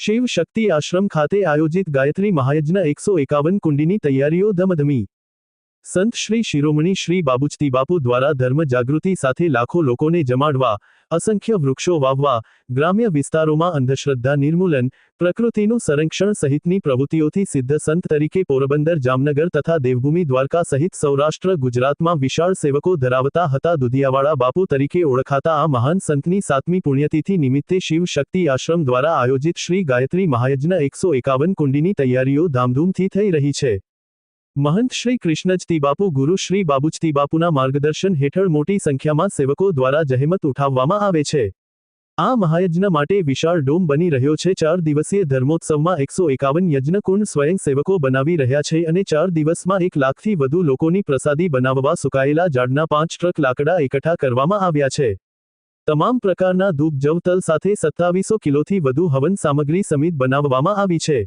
શિવ શક્તિ આશ્રમ ખાતે આયોજિત ગાયત્રી મહાયજ્ઞ 151 કુંડીની તૈયારીઓ ધમધમી। સંત શ્રી શિરોમણી શ્રી બાબુચતી બાપુ દ્વારા ધર્મ જાગૃતિ સાથે લાખો લોકોને જમાડવા, અસંખ્ય વૃક્ષો વાવવા, ગ્રામ્ય વિસ્તારોમાં અંધશ્રદ્ધા નિર્મૂલન, પ્રકૃતિનું સંરક્ષણ સહિતની પ્રવૃત્તિઓથી સિદ્ધ સંત તરીકે પોરબંદર, જામનગર તથા દેવભૂમિ દ્વારકા સહિત સૌરાષ્ટ્ર ગુજરાતમાં વિશાળ સેવકો ધરાવતા હતા। દુધિયાવાળા બાપુ તરીકે ઓળખાતા આ મહાન સંતની 7મી પુણ્યતિથિ નિમિત્તે શિવ શક્તિ આશ્રમ દ્વારા આયોજિત શ્રી ગાયત્રી મહાયજ્ઞ 151 કુંડીની તૈયારીઓ ધામધૂમથી થઈ રહી છે। महंत श्री कृष्णजती बापू गुरु श्री बाबुचती बापूना मार्गदर्शन हेठळ मोटी संख्यामां सेवको द्वारा जहेमत उठाववामां आवे छे। आ महायज्ञ माटे विशाळ डोम बनी रह्यो छे। 4 दिवसीय धर्मोत्सवमां 151 यज्ञ कुंड स्वयं सेवको बनावी रह्या छे अने 4 दिवसमां 1 लाखथी वधु लोकोनी प्रसादी बनाववा सुकायेला झाडना 5 ट्रक लाकड़ा एकठा करवामां आव्या छे। तमाम प्रकारना धूप जव तल साथे 2700 किलोथी वधु हवन सामग्री समित बनाववामां आवी छे।